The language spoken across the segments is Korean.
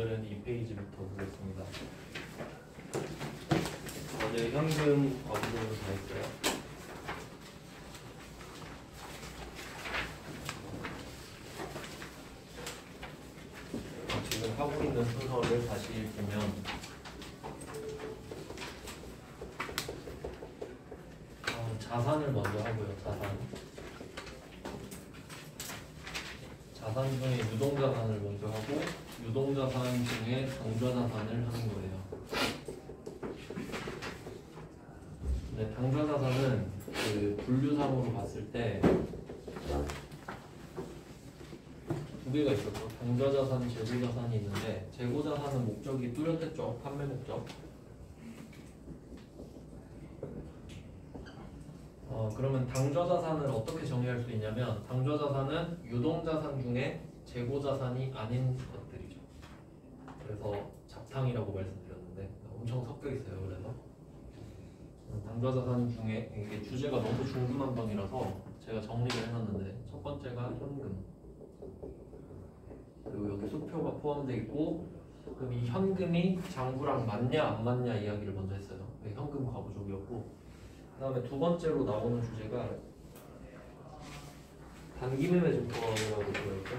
오늘은 이 페이지부터 보겠습니다. 어제 현금 과부도를 다 했어요. 지금 하고 있는 순서를 다시 보면 자산을 먼저 하고요. 자산 중에 유동자산을 먼저 하고 유동자산 중에 당좌자산을 하는 거예요. 네, 당좌자산은 그 분류상으로 봤을 때 두 개가 있었죠. 당좌자산, 재고자산이 있는데 재고자산은 목적이 뚜렷했죠. 판매 목적. 그러면 당좌자산을 어떻게 정의할 수 있냐면 당좌자산은 유동자산 중에 재고자산이 아닌 것들이죠. 그래서 잡탕이라고 말씀드렸는데 엄청 섞여 있어요. 그래서 당좌자산 중에 이게 주제가 너무 중구난방이라서 제가 정리를 해놨는데 첫 번째가 현금, 그리고 여기 수표가 포함되어 있고, 그럼 이 현금이 장부랑 맞냐 안 맞냐 이야기를 먼저 했어요. 현금 과부족이었고, 그 다음에 두 번째로 나오는 주제가 단기매매 증권이라고 되어있죠.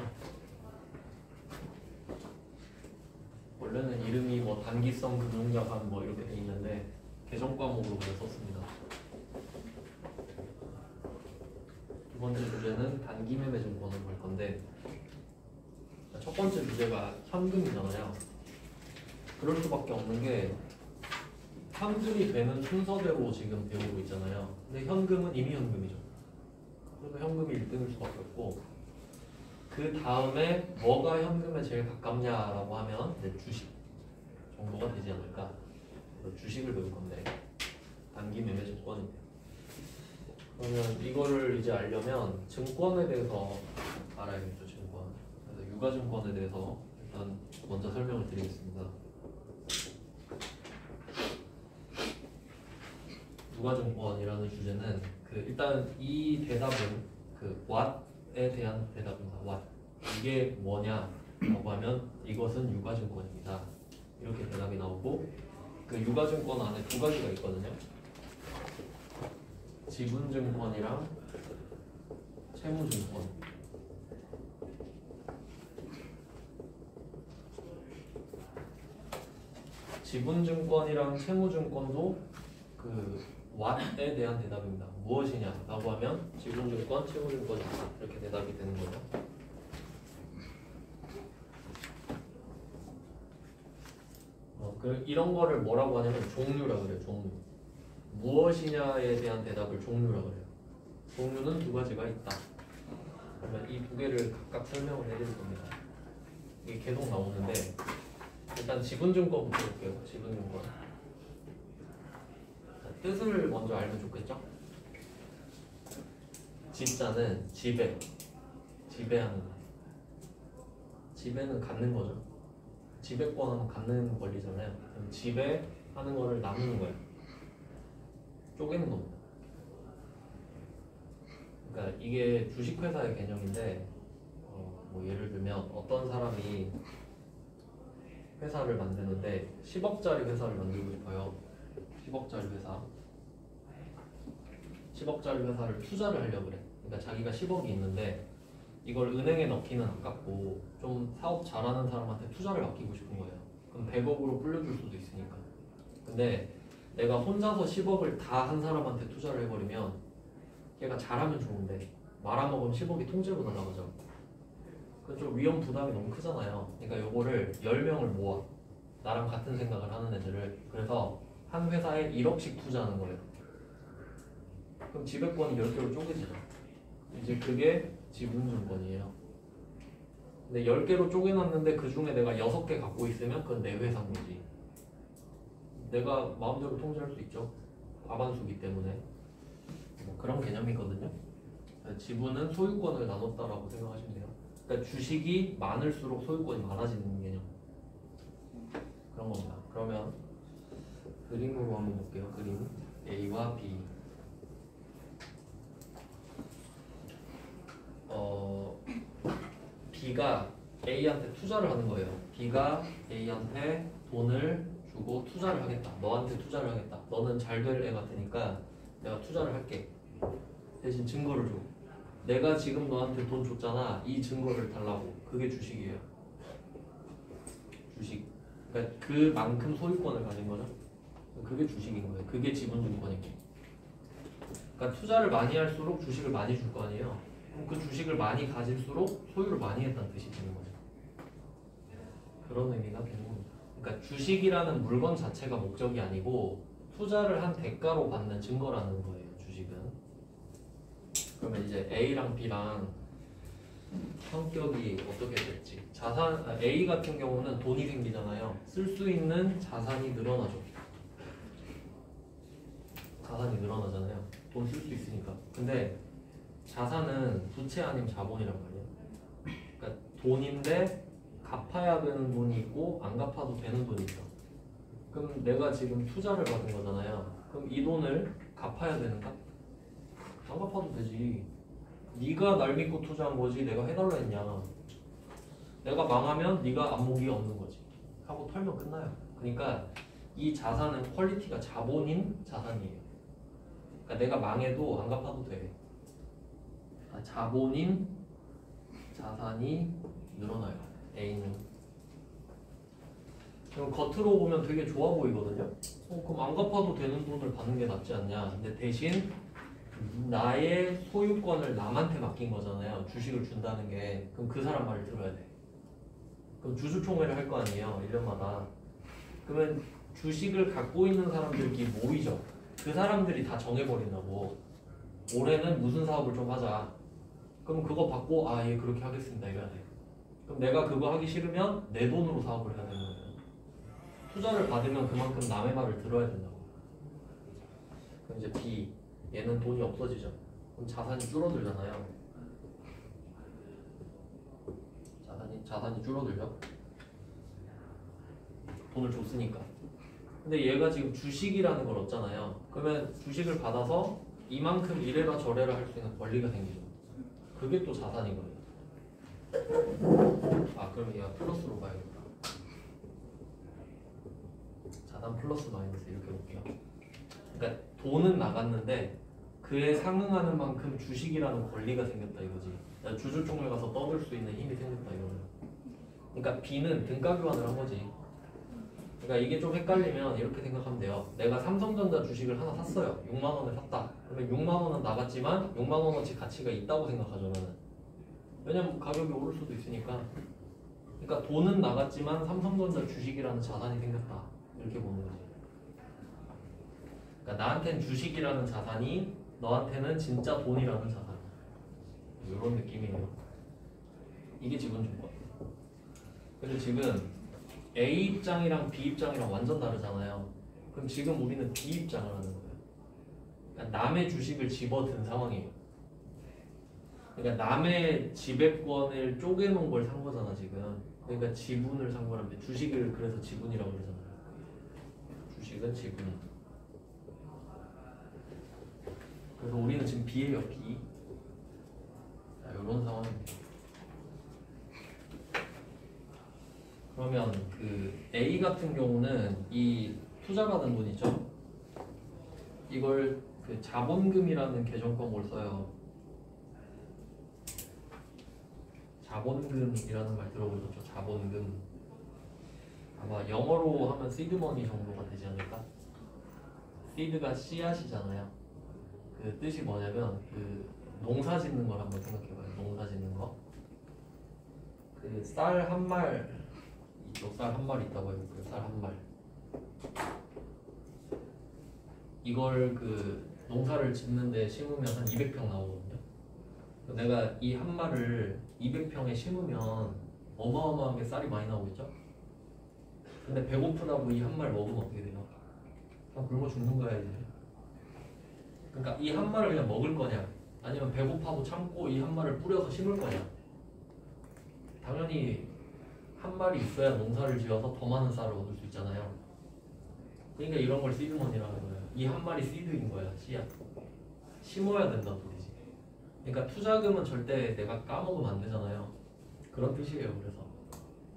원래는 이름이 뭐 단기성 금융자산 뭐 이렇게 돼 있는데 개정 과목으로 그냥 썼습니다. 두 번째 주제는 단기매매 증권을 볼 건데, 첫 번째 주제가 현금이잖아요. 그럴 수밖에 없는 게 현금이 되는 순서대로 지금 배우고 있잖아요. 근데 현금은 이미 현금이죠. 그러니까 현금이 1등일 수밖에 없고, 그 다음에 뭐가 현금에 제일 가깝냐라고 하면 이제 주식 정도가 되지 않을까. 주식을 배울 건데 단기 매매 증권인데요. 그러면 이거를 이제 알려면 증권에 대해서 알아야겠죠. 증권. 그래서 유가증권에 대해서 일단 먼저 설명을 드리겠습니다. 유가증권이라는 주제는 일단 이 대답은 what에 대한 대답입니다. what. 이게 뭐냐라고 하면 이것은 유가증권입니다. 이렇게 대답이 나오고, 그 유가증권 안에 두 가지가 있거든요. 지분증권이랑 채무증권. 지분증권이랑 채무증권도 what에 대한 대답입니다. 무엇이냐라고 하면 지분증권, 채무증권이다. 이렇게 대답이 되는 거죠. 이런 거를 뭐라고 하냐면 종류라고 그래요. 종류. 무엇이냐에 대한 대답을 종류라고 해요. 종류는 두 가지가 있다. 그러면 이 두 개를 각각 설명을 해드릴 겁니다. 이게 계속 나오는데, 일단 지분증권부터 볼게요. 지분증권. 뜻을 먼저 알면 좋겠죠? 집자는 지배하는 거. 지배는 갖는 거죠. 지배권 하면 갖는 권리잖아요. 그럼 지배하는 거를 나누는 거예요. 쪼개는 겁니다. 그러니까 이게 주식회사의 개념인데, 뭐 예를 들면 어떤 사람이 회사를 만드는데 10억짜리 회사를 만들고 싶어요. 10억짜리 회사. 10억짜리 회사를 투자를 하려고 그래. 그러니까 자기가 10억이 있는데 이걸 은행에 넣기는 아깝고 좀 사업 잘하는 사람한테 투자를 맡기고 싶은 거예요. 그럼 100억으로 불려줄 수도 있으니까. 근데 내가 혼자서 10억을 다 한 사람한테 투자를 해버리면 걔가 잘하면 좋은데 말아먹으면 10억이 통째로 날아가죠. 그건 좀 위험 부담이 너무 크잖아요. 그러니까 요거를 10명을 모아. 나랑 같은 생각을 하는 애들을. 그래서 한 회사에 1억씩 투자하는 거예요. 그럼 지배권이 10개로 쪼개지죠. 이제 그게 지분증권이에요. 근데 10개로 쪼개놨는데 그 중에 내가 6개 갖고 있으면 그건 내 회사인 거지. 내가 마음대로 통제할 수 있죠. 과반수기 때문에. 뭐 그런 개념이거든요. 지분은 소유권을 나눴다라고 생각하시면 돼요. 그러니까 주식이 많을수록 소유권이 많아지는 개념. 그런 겁니다. 그러면 그림으로 한번 볼게요. 그림 A와 B. B가 A한테 투자를 하는 거예요. B가 A한테 돈을 주고 투자를 하겠다. 너한테 투자를 하겠다. 너는 잘 될 애 같으니까 내가 투자를 할게. 대신 증거를 줘. 내가 지금 너한테 돈 줬잖아. 이 증거를 달라고. 그게 주식이에요. 주식. 그러니까 그만큼 소유권을 가진 거죠. 그게 주식인 거예요. 그게 지분증권이고. 그러니까 투자를 많이 할수록 주식을 많이 줄 거 아니에요. 그럼 그 주식을 많이 가질수록 소유를 많이 했다는 뜻이 되는 거죠. 그런 의미가 되는 겁니다. 그러니까 주식이라는 물건 자체가 목적이 아니고 투자를 한 대가로 받는 증거라는 거예요. 주식은. 그러면 이제 A랑 B랑 성격이 어떻게 됐지? A 같은 경우는 돈이 생기잖아요. 쓸 수 있는 자산이 늘어나죠. 자산이 늘어나잖아요. 돈 쓸 수 있으니까. 근데 자산은 부채 아니면 자본이란 말이에요. 그러니까 돈인데 갚아야 되는 돈이 있고 안 갚아도 되는 돈이 있어. 그럼 내가 지금 투자를 받은 거잖아요. 그럼 이 돈을 갚아야 되는가? 안 갚아도 되지. 네가 날 믿고 투자한 거지 내가 해달라 했냐. 내가 망하면 네가 안목이 없는 거지 하고 털면 끝나요. 그러니까 이 자산은 퀄리티가 자본인 자산이에요. 그러니까 내가 망해도 안 갚아도 돼. 자본인 자산이 늘어나요. A는. 그럼 겉으로 보면 되게 좋아 보이거든요. 그럼 안 갚아도 되는 돈을 받는 게 낫지 않냐. 근데 대신 나의 소유권을 남한테 맡긴 거잖아요. 주식을 준다는 게. 그럼 그 사람 말을 들어야 돼. 그럼 주주총회를 할 거 아니에요. 1년마다. 그러면 주식을 갖고 있는 사람들끼리 모이죠. 그 사람들이 다 정해버린다고. 올해는 무슨 사업을 좀 하자. 그럼 그거 받고 아, 예, 그렇게 하겠습니다. 이래야 돼. 그럼 내가 그거 하기 싫으면 내 돈으로 사업을 해야 되는 거예요. 투자를 받으면 그만큼 남의 말을 들어야 된다고. 그럼 이제 B. 얘는 돈이 없어지죠. 그럼 자산이 줄어들잖아요. 자산이 줄어들죠. 돈을 줬으니까. 근데 얘가 지금 주식이라는 걸 얻잖아요. 그러면 주식을 받아서 이만큼 이래라 저래라 할 수 있는 권리가 생기죠. 그게 또 자산이거든요. 그럼 얘가 플러스로 봐야겠다. 자산 플러스 마이너스 이렇게 볼게요. 그러니까 돈은 나갔는데 그에 상응하는 만큼 주식이라는 권리가 생겼다 이거지. 주주총회 가서 떠들 수 있는 힘이 생겼다 이거는. 그러니까 B는 등가 교환을 한 거지. 그러니까 이게 좀 헷갈리면 이렇게 생각하면 돼요. 내가 삼성전자 주식을 하나 샀어요. 6만 원에 샀다. 그러면 6만 원은 나갔지만 6만 원어치 가치가 있다고 생각하죠 나는. 왜냐면 가격이 오를 수도 있으니까. 그러니까 돈은 나갔지만 삼성전자 주식이라는 자산이 생겼다. 이렇게 보는 거지. 그러니까 나한테는 주식이라는 자산이 너한테는 진짜 돈이라는 자산. 이런 느낌이에요. 이게 지분주권. 그래서 지금 A 입장이랑 B 입장이랑 완전 다르잖아요. 그럼 지금 우리는 B 입장을 하는 거예요. 그러니까 남의 주식을 집어든 상황이에요. 그러니까 남의 지배권을 쪼개놓은 걸 산 거잖아 지금. 그러니까 지분을 산 거란데 주식을 그래서 지분이라고 그러잖아요. 주식은 지분. 그래서 우리는 지금 B예요, B. 이런 상황입니다. 그러면 그 A 같은 경우는 이 투자받은 돈이죠. 이걸 그 자본금이라는 계정법을 써요. 자본금이라는 말 들어보셨죠? 자본금. 아마 영어로 하면 seedmoney 정도가 되지 않을까? seed가 씨앗이잖아요. 그 뜻이 뭐냐면 그 농사 짓는 걸 한번 생각해봐요. 농사 짓는 거. 그 쌀 한 말, 이쪽 쌀 한 말 있다고 해볼게요. 쌀 한 말. 이걸 그 농사를 짓는데 심으면 한 200평 나오거든요. 내가 이 한 말을 200평에 심으면 어마어마하게 쌀이 많이 나오겠죠? 근데 배고프다고 이 한 말 먹으면 어떻게 돼요? 그냥 굶어 죽는 거야 이제. 그러니까 이 한 말을 그냥 먹을 거냐, 아니면 배고파도 참고 이 한 말을 뿌려서 심을 거냐. 당연히 한 말이 있어야 농사를 지어서 더 많은 쌀을 얻을 수 있잖아요. 그러니까 이런 걸 시드머니라는 거예요. 이 한 말이 시드인 거야, 씨앗. 심어야 된다는 소리지. 그러니까 투자금은 절대 내가 까먹으면 안 되잖아요. 그런 뜻이에요.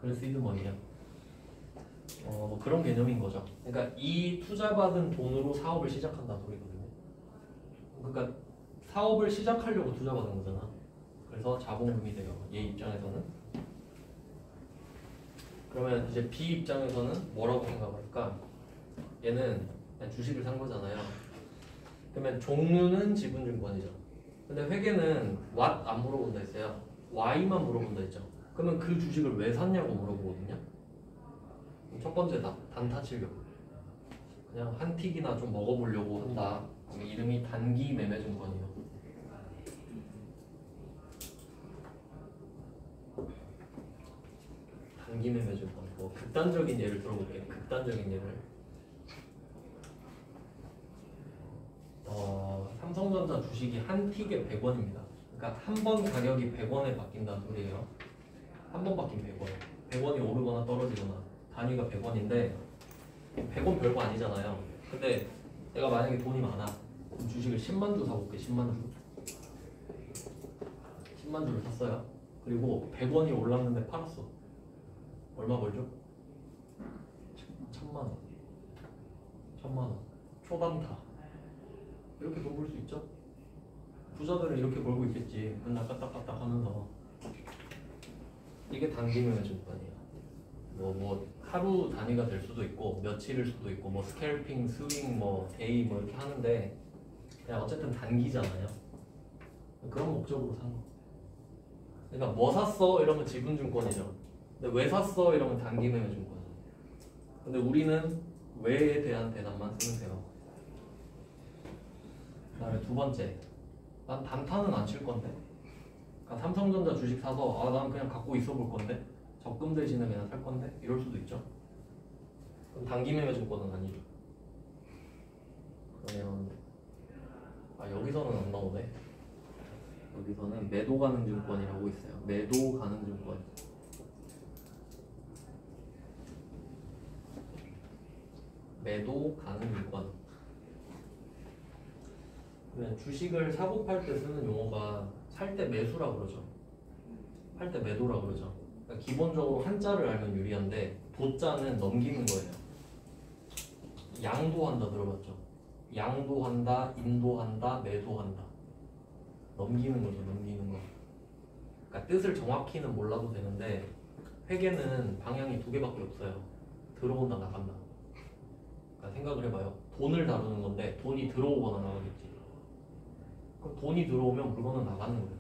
그래서 시드머니야. 뭐 그런 개념인 거죠. 그러니까 이 투자받은 돈으로 사업을 시작한다는 소리거든요. 그러니까 사업을 시작하려고 투자받은 거잖아. 그래서 자본금이 돼요. 얘 입장에서는. 그러면 이제 B 입장에서는 뭐라고 생각할까? 얘는 그냥 주식을 산 거잖아요. 그러면 종류는 지분증권이죠. 근데 회계는 what 안 물어본다 했어요. Y만 물어본다 했죠. 그러면 그 주식을 왜 샀냐고 물어보거든요. 첫 번째다. 단타 치려고. 그냥 한 틱이나 좀 먹어보려고 한다. 이름이 단기 매매증권이에요. 단기 매매증권. 뭐 극단적인 예를 들어볼게요. 극단적인 예를. 삼성전자 주식이 한 틱에 100원입니다. 그러니까 한 번 가격이 100원에 바뀐다는 소리예요. 한 번 바뀐 100원. 100원이 오르거나 떨어지거나 단위가 100원인데 100원 별거 아니잖아요. 근데 내가 만약에 돈이 많아. 그럼 주식을 10만 주 사볼게. 10만 주. 10만 주를 샀어요. 그리고 100원이 올랐는데 팔았어. 얼마 벌죠? 1000만 원. 1000만 원. 초단타. 이렇게 돈 벌 수 있죠? 부자들은 이렇게 벌고 있겠지. 맨날 까딱까딱 하면서. 이게 단기 매매증권이에요. 뭐 하루 단위가 될 수도 있고 며칠일 수도 있고 뭐 스캘핑, 스윙, 뭐 데이 뭐 이렇게 하는데 그냥 어쨌든 단기잖아요. 그런 목적으로 산 거. 그러니까 뭐 샀어? 이러면 지분증권이죠. 근데 왜 샀어? 이러면 단기 매매증권. 근데 우리는 왜에 대한 대답만 쓰면 돼요. 그다음에 두 번째, 난 단타는 안 칠 건데. 그러니까 삼성전자 주식 사서 난 그냥 갖고 있어 볼 건데. 적금 대신에 그냥 살 건데. 이럴 수도 있죠. 그럼 단기 매매증권은 아니죠. 그러면 여기서는 안 나오네. 여기서는 매도 가능 증권이라고 있어요. 매도 가능 증권. 매도 가능 증권. 그러면 주식을 사고 팔 때 쓰는 용어가 살 때 매수라 그러죠. 팔 때 매도라 그러죠. 그러니까 기본적으로 한자를 알면 유리한데 도자는 넘기는 거예요. 양도한다 들어봤죠? 양도한다, 인도한다, 매도한다. 넘기는 거죠. 넘기는 거. 그러니까 뜻을 정확히는 몰라도 되는데 회계는 방향이 두 개밖에 없어요. 들어온다, 나간다. 그러니까 생각을 해봐요. 돈을 다루는 건데 돈이 들어오거나 나가겠지. 그럼 돈이 들어오면 물건은 나가는 거예요.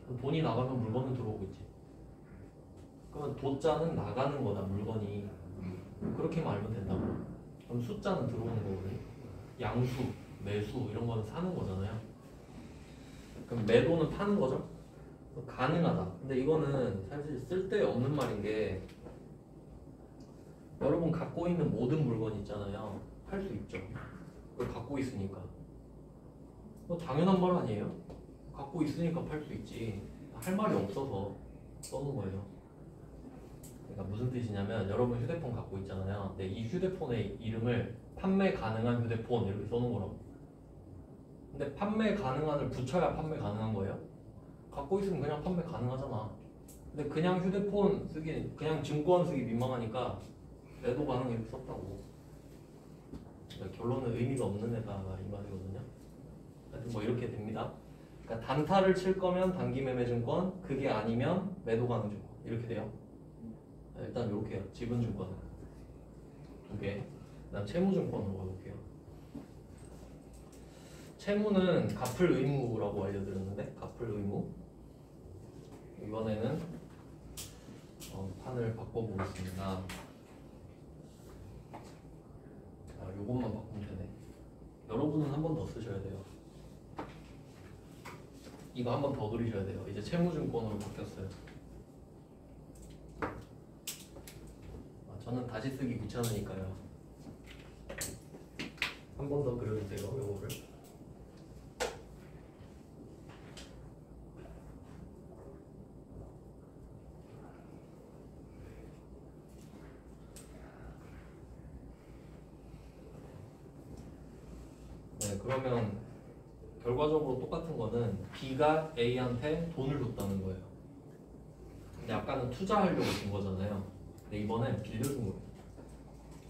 그럼 돈이 나가면 물건은 들어오겠지. 그러면 도자는 나가는 거다, 물건이. 그렇게만 알면 된다고. 그럼 숫자는 들어오는 거거든요. 양수, 매수 이런 거는 사는 거잖아요. 그럼 매도는 파는 거죠. 가능하다. 근데 이거는 사실 쓸데없는 말인 게 여러분 갖고 있는 모든 물건 있잖아요. 팔 수 있죠. 그걸 갖고 있으니까. 당연한 말 아니에요? 갖고 있으니까 팔 수 있지. 할 말이 없어서 써는 거예요. 그러니까 무슨 뜻이냐면 여러분 휴대폰 갖고 있잖아요. 근데 이 휴대폰의 이름을 판매 가능한 휴대폰 이렇게 써는 거라고. 근데 판매 가능한을 붙여야 판매 가능한 거예요? 갖고 있으면 그냥 판매 가능하잖아. 근데 그냥 휴대폰 쓰기, 그냥 증권 쓰기 민망하니까 매도 가능 이렇게 썼다고. 그러니까 결론은 의미가 없는 애다 이 말이거든요. 하여튼 뭐 이렇게 됩니다. 그러니까 단타를 칠 거면 단기 매매증권, 그게 아니면 매도 가능 증권 이렇게 돼요. 일단 이렇게 해요. 지분증권 두 개. 그다음 채무증권으로 가볼게요. 채무는 갚을 의무라고 알려드렸는데 갚을 의무. 이번에는 판을 바꿔보겠습니다. 요것만 바꾸면 되네. 여러분은 한 번 더 쓰셔야 돼요. 이거 한 번 더 그리셔야 돼요. 이제 채무증권으로 바뀌었어요. 저는 다시 쓰기 귀찮으니까요. 한 번 더 그려주세요. 요거를. 네, 그러면 결과적으로 똑같은 거는 B가 A한테 돈을 줬다는 거예요. 근데 아까는 투자하려고 준 거잖아요. 근데 이번엔 빌려준 거예요.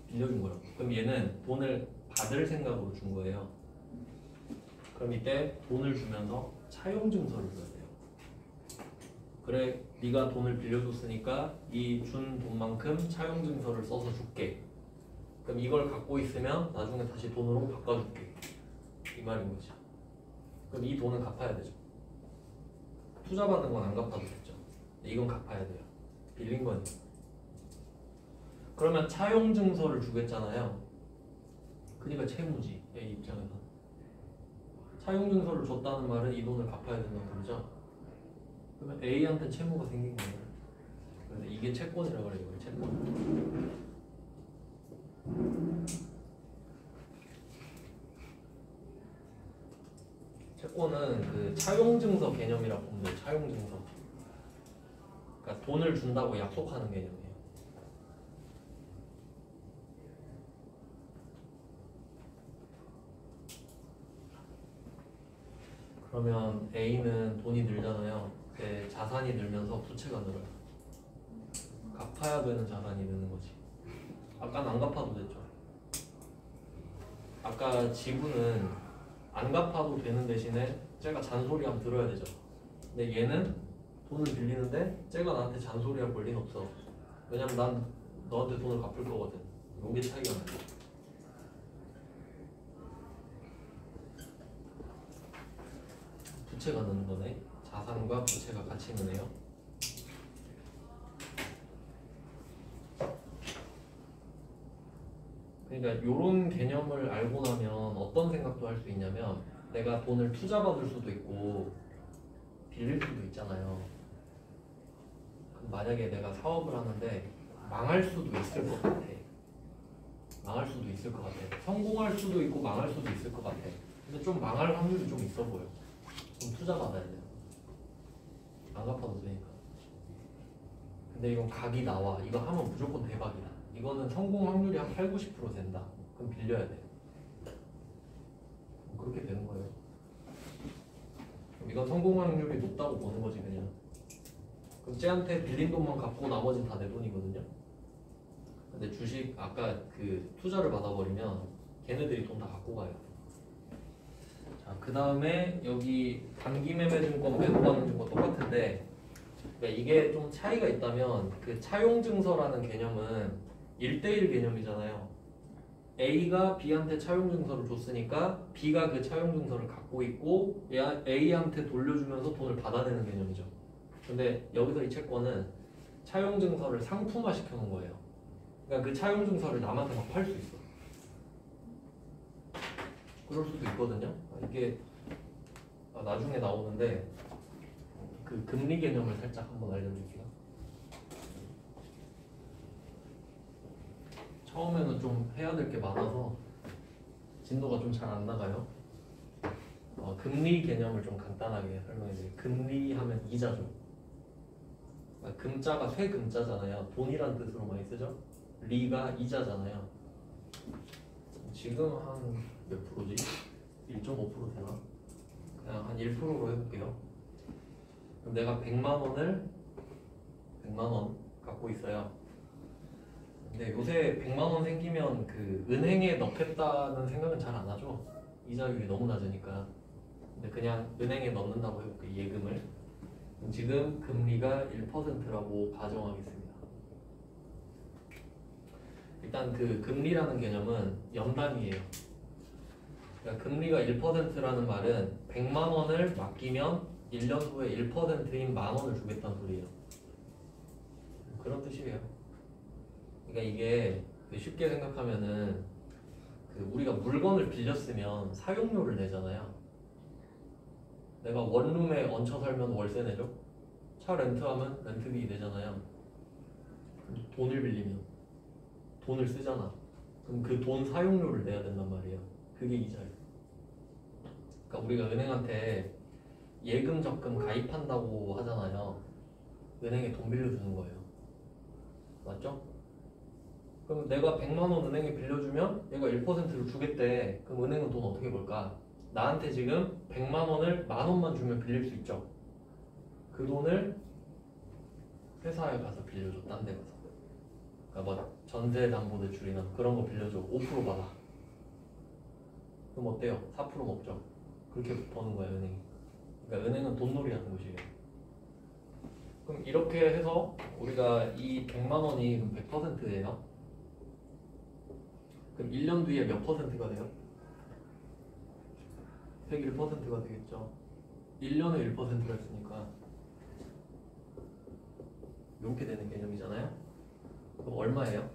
빌려준 거예요. 그럼 얘는 돈을 받을 생각으로 준 거예요. 그럼 이때 돈을 주면서 차용 증서를 줘야 돼요. 그래, 네가 돈을 빌려줬으니까 이 준 돈만큼 차용 증서를 써서 줄게. 그럼 이걸 갖고 있으면 나중에 다시 돈으로 바꿔줄게. 이 말인 거지. 그럼 이 돈은 갚아야 되죠. 투자 받은 건 안 갚아도 됐죠. 이건 갚아야 돼요. 빌린 거니까. 그러면 차용 증서를 주겠잖아요. 그러니까 채무지. A 입장에서. 차용 증서를 줬다는 말은 이 돈을 갚아야 된다는 소리죠. 그러면 A한테 채무가 생긴 거예요. 그래서 이게 채권이라고 그래요. 채권. 채권은 그 차용증서 개념이라고 보면 돼요. 차용증서. 그러니까 돈을 준다고 약속하는 개념이에요. 그러면 A는 돈이 늘잖아요. 근데 자산이 늘면서 부채가 늘어요. 갚아야 되는 자산이 느는 거지. 아까는 안 갚아도 됐죠. 아까 지분은 안 갚아도 되는 대신에 쟤가 잔소리하면 들어야 되죠. 근데 얘는 돈을 빌리는데 쟤가 나한테 잔소리할 권리는 없어. 왜냐면 난 너한테 돈을 갚을 거거든. 요게 차이가 나요. 부채가 느는 거네. 자산과 부채가 같이 느네요. 그러니까 이런 개념을 알고 나면 어떤 생각도 할 수 있냐면 내가 돈을 투자받을 수도 있고 빌릴 수도 있잖아요. 그럼 만약에 내가 사업을 하는데 망할 수도 있을 것 같아. 망할 수도 있을 것 같아. 성공할 수도 있고 망할 수도 있을 것 같아. 근데 좀 망할 확률이 좀 있어 보여. 그럼 투자받아야 돼요. 안 갚아도 되니까. 근데 이건 각이 나와. 이거 하면 무조건 대박이다. 이거는 성공 확률이 한 8, 90% 된다. 그럼 빌려야 돼. 그렇게 되는 거예요. 그럼 이건 성공 확률이 높다고 보는 거지 그냥. 그럼 쟤한테 빌린 돈만 갚고 나머지는 다 내 돈이거든요. 근데 주식 아까 그 투자를 받아버리면 걔네들이 돈 다 갖고 가요. 자, 그 다음에 여기 단기 매매증권, 매도받는 증권 똑같은데 그러니까 이게 좀 차이가 있다면 그 차용증서라는 개념은 1대1 개념이잖아요. A가 B한테 차용증서를 줬으니까 B가 그 차용증서를 갖고 있고 A한테 돌려주면서 돈을 받아내는 개념이죠. 근데 여기서 이 채권은 차용증서를 상품화 시켜놓은 거예요. 그러니까 그 차용증서를 남한테 막 팔 수 있어. 그럴 수도 있거든요. 이게 나중에 나오는데 그 금리 개념을 살짝 한번 알려드릴게요. 처음에는 좀 해야 될 게 많아서 진도가 좀 잘 안 나가요. 금리 개념을 좀 간단하게 설명해 드릴게요. 금리 하면 이자죠. 금자가 쇠금자잖아요. 돈이란 뜻으로 많이 쓰죠. 리가 이자잖아요. 지금 한 몇 프로지? 1.5% 되나? 그냥 한 1%로 해볼게요. 그럼 내가 100만 원을 100만 원 갖고 있어요. 근데 요새 100만 원 생기면 그 은행에 넣겠다는 생각은 잘 안 하죠. 이자율이 너무 낮으니까. 근데 그냥 은행에 넣는다고 해볼게요. 예금을. 지금 금리가 1%라고 가정하겠습니다. 일단 그 금리라는 개념은 연단위예요. 그러니까 금리가 1%라는 말은 100만 원을 맡기면 1년 후에 1%인 만 원을 주겠다는 소리예요. 그런 뜻이에요. 그러니까 이게 쉽게 생각하면은 그 우리가 물건을 빌렸으면 사용료를 내잖아요. 내가 원룸에 얹혀 살면 월세 내죠. 차 렌트하면 렌트비 내잖아요. 돈을 빌리면 돈을 쓰잖아. 그럼 그 돈 사용료를 내야 된단 말이에요. 그게 이자예요. 그러니까 우리가 은행한테 예금 적금 가입한다고 하잖아요. 은행에 돈 빌려주는 거예요. 맞죠? 그럼 내가 100만 원 은행에 빌려주면 얘가 1%를 주겠대. 그럼 은행은 돈 어떻게 벌까? 나한테 지금 100만 원을 만 원만 주면 빌릴 수 있죠. 그 돈을 회사에 가서 빌려줘. 딴 데 가서. 그러니까 뭐 전세담보대출이나 그런 거 빌려줘. 5% 받아. 그럼 어때요? 4% 먹죠. 그렇게 버는 거예요, 은행이. 그러니까 은행은 돈놀이 하는 곳이에요. 그럼 이렇게 해서 우리가 이 100만 원이 그럼 100%예요. 그럼 1년 뒤에 몇 퍼센트가 돼요? 101%가 되겠죠. 1년에 1%가 있으니까 이렇게 되는 개념이잖아요. 그럼 얼마예요?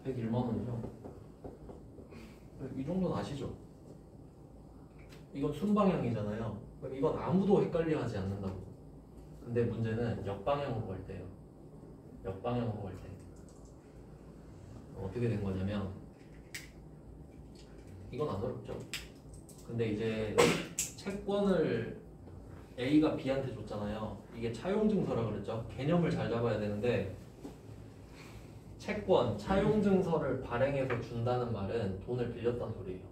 101만 원이죠. 이 정도는 아시죠? 이건 순방향이잖아요. 그럼 이건 아무도 헷갈려 하지 않는다고. 근데 문제는 역방향으로 갈 때예요. 역방향으로 갈 때. 어떻게 된 거냐면 이건 안 어렵죠. 근데 이제 채권을 A가 B한테 줬잖아요. 이게 차용증서라 그랬죠. 개념을 잘 잡아야 되는데 채권, 차용증서를 발행해서 준다는 말은 돈을 빌렸다는 소리예요.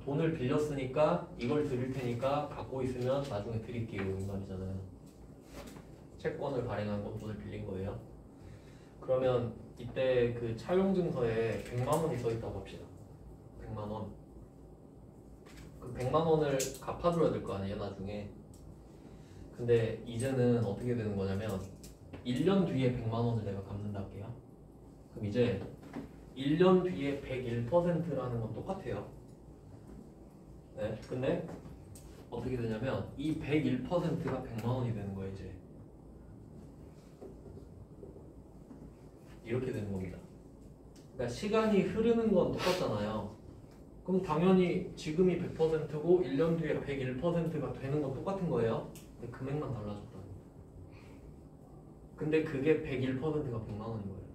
돈을 빌렸으니까 이걸 드릴 테니까 갖고 있으면 나중에 드릴게요 이 말이잖아요. 채권을 발행한 건 돈을 빌린 거예요. 그러면 이때 그 차용증서에 100만 원이 써 있다고 합시다. 100만 원. 그 100만 원을 갚아줘야 될 거 아니에요 나중에. 근데 이제는 어떻게 되는 거냐면 1년 뒤에 100만 원을 내가 갚는다 할게요. 그럼 이제 1년 뒤에 101%라는 건 똑같아요. 네. 근데 어떻게 되냐면 이 101%가 100만 원이 되는 거예요 이제. 이렇게 되는 겁니다. 그러니까 시간이 흐르는 건 똑같잖아요. 그럼 당연히 지금이 100%고 1년 뒤에 101%가 되는 건 똑같은 거예요. 근데 금액만 달라졌다. 근데 그게 101%가 100만 원인 거예요.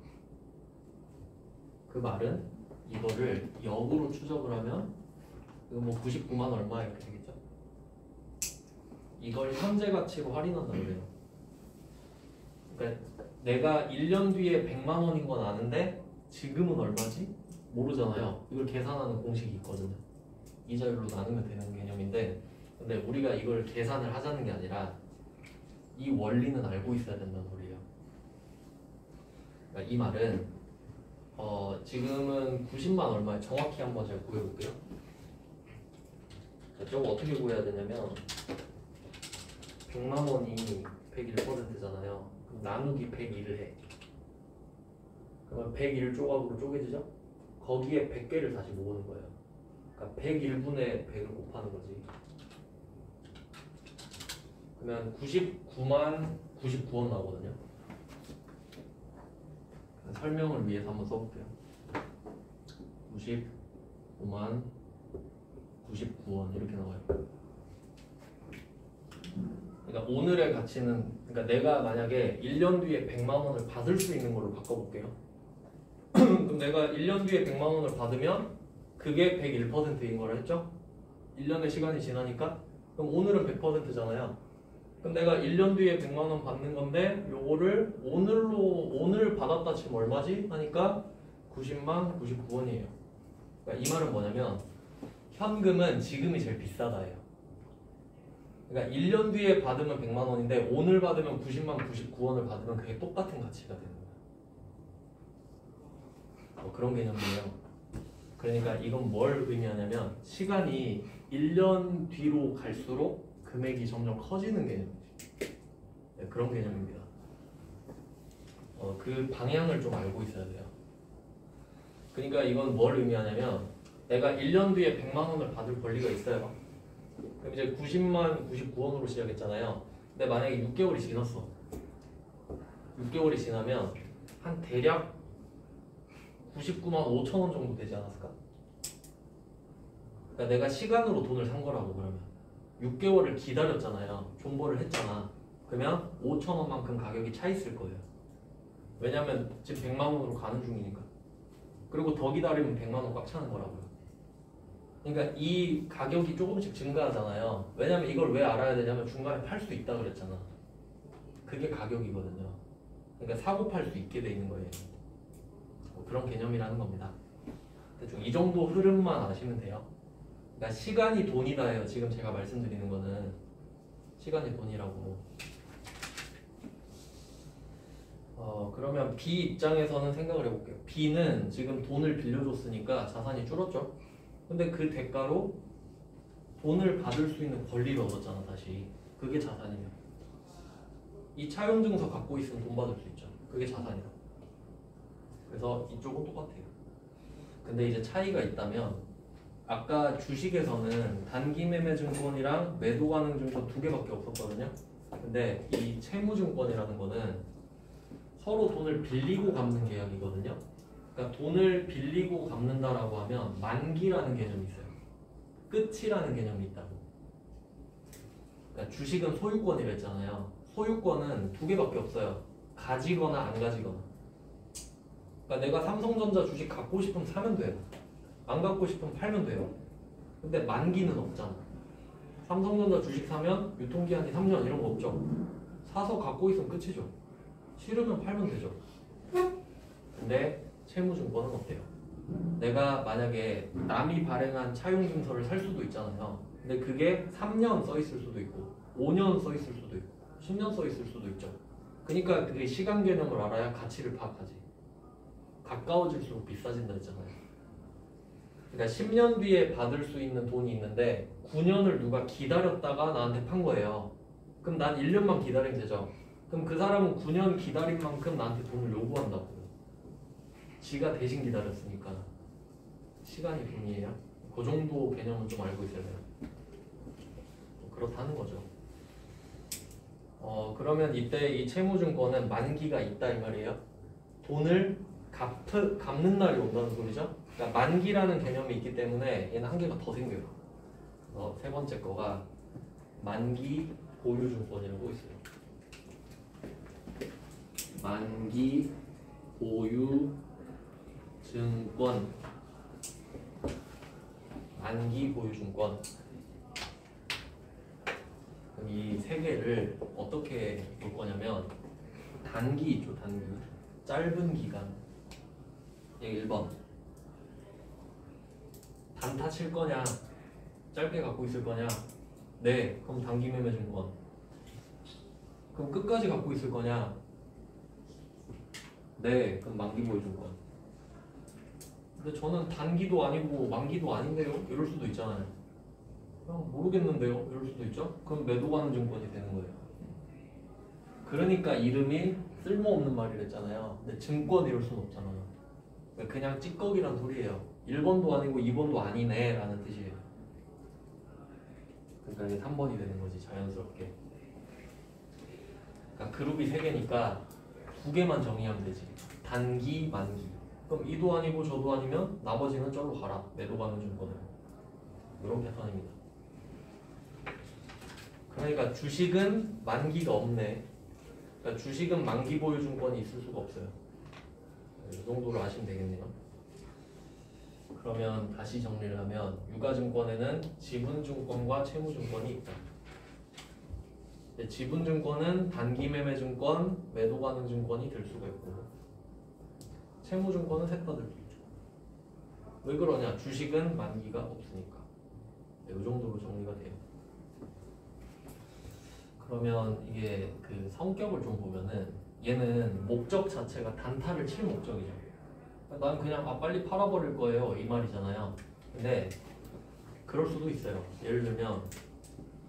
그 말은 이거를 역으로 추적을 하면 이거 뭐 99만 얼마 이렇게 되겠죠. 이걸 현재 가치로 할인한다 그래요. 그러니까 내가 1년 뒤에 100만 원인 건 아는데 지금은 얼마지? 모르잖아요. 이걸 계산하는 공식이 있거든요. 이자율로 나누면 되는 개념인데 근데 우리가 이걸 계산을 하자는 게 아니라 이 원리는 알고 있어야 된다는 소리예요. 그러니까 이 말은 지금은 90만 얼마에 정확히 한번 제가 구해볼게요. 저거 어떻게 구해야 되냐면 100만 원이 101%잖아요. 그럼 나누기 101을 해. 그러면 101 조각으로 쪼개지죠? 거기에 100개를 다시 모으는 거예요. 그러니까 101분의 100을 곱하는 거지. 그러면 99만 99원 나오거든요. 설명을 위해서 한번 써볼게요. 95만 99원 이렇게 나와요. 그러니까 오늘의 가치는 그러니까 내가 만약에 1년 뒤에 100만 원을 받을 수 있는 걸로 바꿔볼게요. 그럼 내가 1년 뒤에 100만 원을 받으면 그게 101%인 거라 했죠? 1년의 시간이 지나니까 그럼 오늘은 100%잖아요. 그럼 내가 1년 뒤에 100만 원 받는 건데 요거를 오늘 받았다 치면 얼마지? 하니까 90만 99원이에요. 그러니까 이 말은 뭐냐면 현금은 지금이 제일 비싸다예요. 그러니까 1년 뒤에 받으면 100만 원인데 오늘 받으면 90만 99원을 받으면 그게 똑같은 가치가 되는 거예요. 그런 개념이에요. 그러니까 이건 뭘 의미하냐면 시간이 1년 뒤로 갈수록 금액이 점점 커지는 개념이지. 네, 그런 개념입니다. 그 방향을 좀 알고 있어야 돼요. 그러니까 이건 뭘 의미하냐면 내가 1년 뒤에 100만 원을 받을 권리가 있어요. 그럼 이제 90만 99원으로 시작했잖아요. 근데 만약에 6개월이 지났어. 6개월이 지나면 한 대략 99만 5천 원 정도 되지 않았을까? 그러니까 내가 시간으로 돈을 산 거라고 그러면 6개월을 기다렸잖아요. 존버를 했잖아. 그러면 5천 원만큼 가격이 차 있을 거예요. 왜냐면 지금 100만 원으로 가는 중이니까. 그리고 더 기다리면 100만 원 꽉 차는 거라고요. 그러니까 이 가격이 조금씩 증가하잖아요. 왜냐면 이걸 왜 알아야 되냐면 중간에 팔 수 있다 그랬잖아. 그게 가격이거든요. 그러니까 사고 팔 수 있게 돼 있는 거예요. 그런 개념이라는 겁니다. 대충 이 정도 흐름만 아시면 돼요. 그러니까 시간이 돈이다예요. 지금 제가 말씀드리는 거는 시간이 돈이라고. 그러면 B 입장에서는 생각을 해볼게요. B는 지금 돈을 빌려줬으니까 자산이 줄었죠. 근데 그 대가로 돈을 받을 수 있는 권리를 얻었잖아. 다시 그게 자산이야. 이 차용증서 갖고 있으면 돈 받을 수 있죠. 그게 자산이야. 그래서 이쪽은 똑같아요. 근데 이제 차이가 있다면 아까 주식에서는 단기 매매 증권이랑 매도 가능 증권 두 개밖에 없었거든요. 근데 이 채무증권이라는 거는 서로 돈을 빌리고 갚는 계약이거든요. 그러니까 돈을 빌리고 갚는다라고 하면 만기라는 개념이 있어요. 끝이라는 개념이 있다고. 그러니까 주식은 소유권이라 했잖아요. 소유권은 두 개밖에 없어요. 가지거나 안 가지거나. 그러니까 내가 삼성전자 주식 갖고 싶으면 사면 돼요. 안 갖고 싶으면 팔면 돼요. 근데 만기는 없잖아. 삼성전자 주식 사면 유통기한이 3년 이런 거 없죠. 사서 갖고 있으면 끝이죠. 싫으면 팔면 되죠. 근데 채무증권은 어때요? 내가 만약에 남이 발행한 차용증서를 살 수도 있잖아요. 근데 그게 3년 써 있을 수도 있고 5년 써 있을 수도 있고 10년 써 있을 수도 있죠. 그러니까 그게 시간 개념을 알아야 가치를 파악하지. 가까워질수록 비싸진다 했잖아요. 그러니까 10년 뒤에 받을 수 있는 돈이 있는데 9년을 누가 기다렸다가 나한테 판 거예요. 그럼 난 1년만 기다리면 되죠. 그럼 그 사람은 9년 기다린 만큼 나한테 돈을 요구한다고. 지가 대신 기다렸으니까. 시간이 돈이에요. 그 정도 개념은 좀 알고 있어야 돼요. 그렇다는 거죠. 그러면 이때 이 채무증권은 만기가 있다 이 말이에요. 돈을 갚는 날이 온다는 소리죠. 그러니까 만기라는 개념이 있기 때문에 얘는 한 개가 더 생겨요. 세 번째 거가 만기 보유증권이라고 있어요. 만기 보유증권. 만기 보유증권. 그럼 이 세 개를 어떻게 볼 거냐면 단기 있죠. 단기. 짧은 기간. 얘 1번. 단타 칠 거냐? 짧게 갖고 있을 거냐? 네. 그럼 단기 매매 증권. 그럼 끝까지 갖고 있을 거냐? 네. 그럼 만기 보유 증권. 근데 저는 단기도 아니고 만기도 아닌데요? 이럴 수도 있잖아요. 그냥 모르겠는데요? 이럴 수도 있죠? 그럼 매도 가는 증권이 되는 거예요. 그러니까 이름이 쓸모없는 말이랬잖아요. 근데 증권 이럴 수는 없잖아요. 그냥 찌꺼기란 소리예요. 1번도 아니고 2번도 아니네 라는 뜻이에요. 그러니까 이게 3번이 되는 거지 자연스럽게. 그러니까 그룹이 3개니까 2개만 정의하면 되지. 단기, 만기. 그럼 이도 아니고 저도 아니면 나머지는 저로 가라. 매도 가는 증권을. 이런 패턴입니다. 그러니까 주식은 만기가 없네. 그러니까 주식은 만기 보유 증권이 있을 수가 없어요. 이 정도로 아시면 되겠네요. 그러면 다시 정리를 하면 유가증권에는 지분증권과 채무증권이 있다. 지분증권은 단기매매증권, 매도가능 증권이 될 수가 있고 채무증권은 셋 다 될 수 있죠. 왜 그러냐? 주식은 만기가 없으니까. 이 정도로 정리가 돼요. 그러면 이게 그 성격을 좀 보면은 얘는 목적 자체가 단타를 칠 목적이죠. 난 그냥 빨리 팔아버릴 거예요 이 말이잖아요. 근데 그럴 수도 있어요. 예를 들면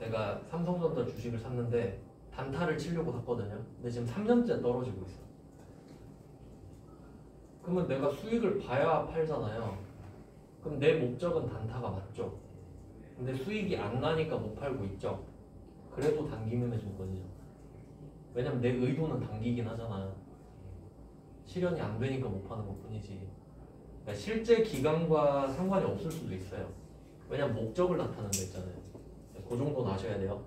내가 삼성전자 주식을 샀는데 단타를 치려고 샀거든요. 근데 지금 3년째 떨어지고 있어. 그러면 내가 수익을 봐야 팔잖아요. 그럼 내 목적은 단타가 맞죠. 근데 수익이 안 나니까 못 팔고 있죠. 그래도 단기 매매 증권이죠. 왜냐면 내 의도는 단기긴 하잖아요. 실현이 안 되니까 못 파는 것 뿐이지. 그러니까 실제 기간과 상관이 없을 수도 있어요. 왜냐면 목적을 나타내는 거 있잖아요. 그 정도는 아셔야 돼요.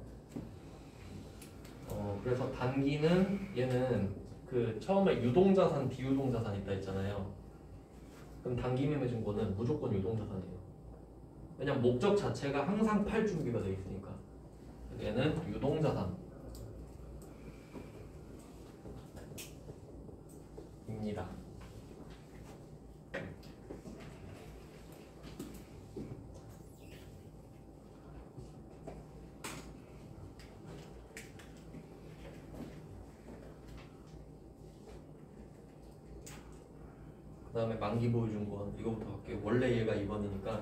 그래서 단기는 얘는 그 처음에 유동자산, 비유동자산 있다 했잖아요. 그럼 단기 매매 증권은 무조건 유동자산이에요. 왜냐면 목적 자체가 항상 팔 준비가 돼 있으니까. 얘는 유동자산 입니다. 다음에 만기 보유증권 이거부터 할게요. 원래 얘가 2번이니까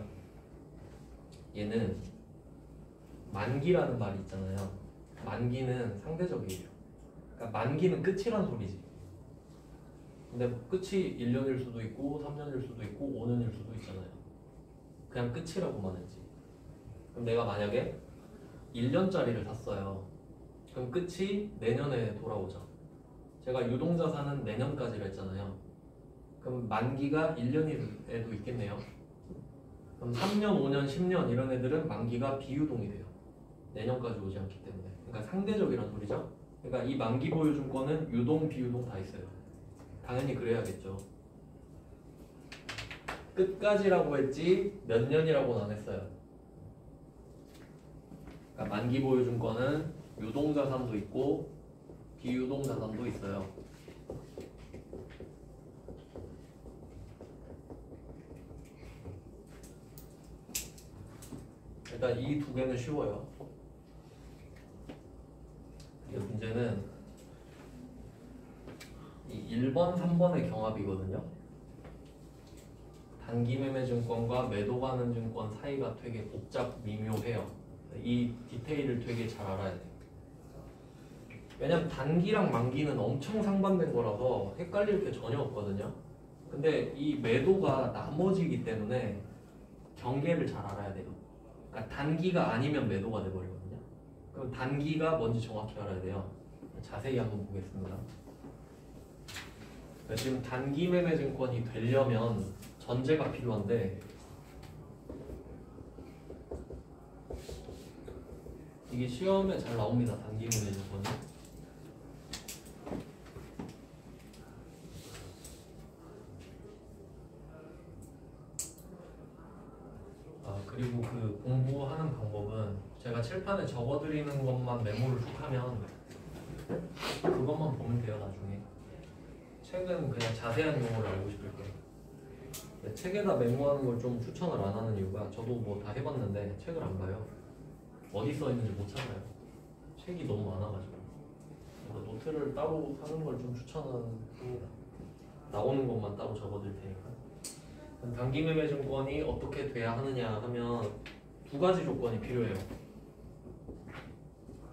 얘는 만기라는 말이 있잖아요. 만기는 상대적이에요. 그러니까 만기는 끝이란 소리지. 근데 끝이 1년일 수도 있고 3년일 수도 있고 5년일 수도 있잖아요. 그냥 끝이라고만 했지. 그럼 내가 만약에 1년짜리를 샀어요. 그럼 끝이 내년에 돌아오죠. 제가 유동자산은 내년까지라 했잖아요. 그럼 만기가 1년에도 있겠네요. 그럼 3년, 5년, 10년 이런 애들은 만기가 비유동이 돼요. 내년까지 오지 않기 때문에. 그러니까 상대적이란 소리죠. 그러니까 이 만기 보유증권은 유동, 비유동 다 있어요. 당연히 그래야겠죠. 끝까지라고 했지 몇 년이라고는 안 했어요. 그러니까 만기 보유증권은 유동자산도 있고 비유동자산도 있어요. 일단 이 두 개는 쉬워요. 이 문제는 이 1번, 3번의 경합이거든요. 단기매매증권과 매도가는 증권 사이가 되게 복잡 미묘해요. 이 디테일을 되게 잘 알아야 돼요. 왜냐면 단기랑 만기는 엄청 상반된 거라서 헷갈릴 게 전혀 없거든요. 근데 이 매도가 나머지이기 때문에 경계를 잘 알아야 돼요. 그러니까 단기가 아니면 매도가 돼버리거든요. 그럼 단기가 뭔지 정확히 알아야 돼요. 자세히 한번 보겠습니다. 지금 단기매매증권이 되려면 전제가 필요한데 이게 시험에 잘 나옵니다. 단기매매증권이. 그리고 그 공부하는 방법은 제가 칠판에 적어드리는 것만 메모를 쭉 하면 그것만 보면 돼요. 나중에 책은 그냥 자세한 용어를 알고 싶을 때 책에다 메모하는 걸 좀 추천을 안 하는 이유가 저도 뭐 다 해봤는데 책을 안 봐요. 어디 써 있는지 못 찾아요. 책이 너무 많아가지고. 그래서 노트를 따로 하는 걸 좀 추천합니다. 나오는 것만 따로 적어드릴 테니까. 단기매매증권이 어떻게 돼야 하느냐 하면 두 가지 조건이 필요해요.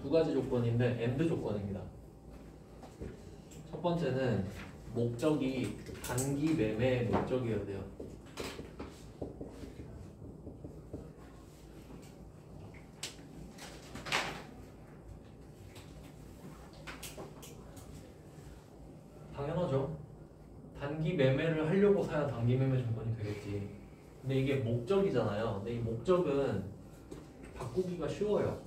두 가지 조건인데 AND 조건입니다. 첫 번째는 목적이 단기 매매의 목적이어야 돼요. 당연하죠. 단기 매매를 하려고 사야 단기 매매 증권이 되겠지. 근데 이게 목적이잖아요. 근데 이 목적은 바꾸기가 쉬워요.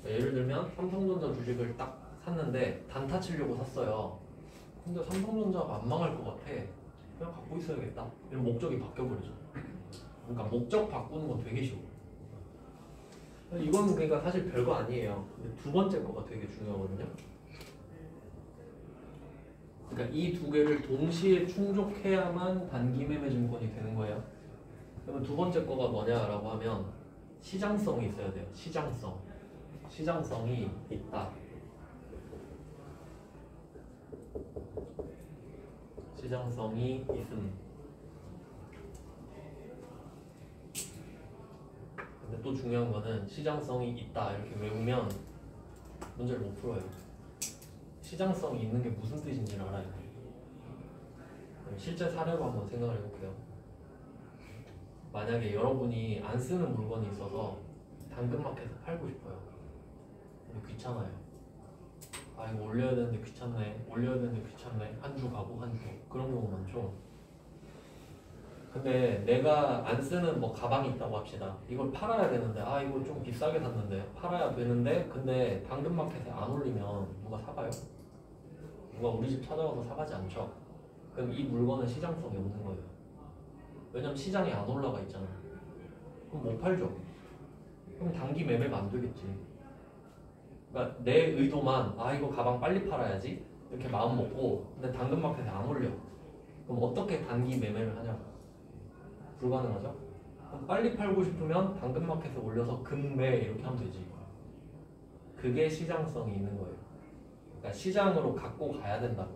예를 들면 삼성전자 주식을 딱 샀는데 단타 치려고 샀어요. 근데 삼성전자가 안 망할 것 같아. 그냥 갖고 있어야겠다. 이런 목적이 바뀌어버리죠. 그러니까 목적 바꾸는 건 되게 쉬워. 이건 그러니까 사실 별거 아니에요. 근데 두 번째 거가 되게 중요하거든요. 그러니까 이 두 개를 동시에 충족해야만 단기매매 증권이 되는 거예요. 그러면 두 번째 거가 뭐냐라고 하면 시장성이 있어야 돼요. 시장성. 시장성이 있다. 시장성이 있음. 근데 또 중요한 거는 시장성이 있다 이렇게 외우면 문제를 못 풀어요. 시장성이 있는 게 무슨 뜻인지를 알아야 돼요. 실제 사례로 한번 생각을 해볼게요. 만약에 여러분이 안 쓰는 물건이 있어서 당근마켓에서 팔고 싶어요. 근데 귀찮아요. 아 이거 올려야 되는데 귀찮네. 올려야 되는데 귀찮네. 한 주 가고 한 주. 그런 경우 많죠. 근데 내가 안 쓰는 뭐 가방이 있다고 합시다. 이걸 팔아야 되는데 아 이거 좀 비싸게 샀는데 팔아야 되는데 근데 당근마켓에 안 올리면 누가 사가요? 누가 우리 집 찾아와서 사가지 않죠. 그럼 이 물건은 시장성이 없는 거예요. 왜냐면 시장이 안 올라가 있잖아요. 그럼 못 팔죠. 그럼 단기 매매가 안 되겠지. 그러니까 내 의도만 아 이거 가방 빨리 팔아야지 이렇게 마음 먹고 근데 당근마켓에 안 올려. 그럼 어떻게 단기 매매를 하냐고. 불가능하죠. 그럼 빨리 팔고 싶으면 당근마켓에 올려서 급매 이렇게 하면 되지. 그게 시장성이 있는 거예요. 그러니까 시장으로 갖고 가야 된다고.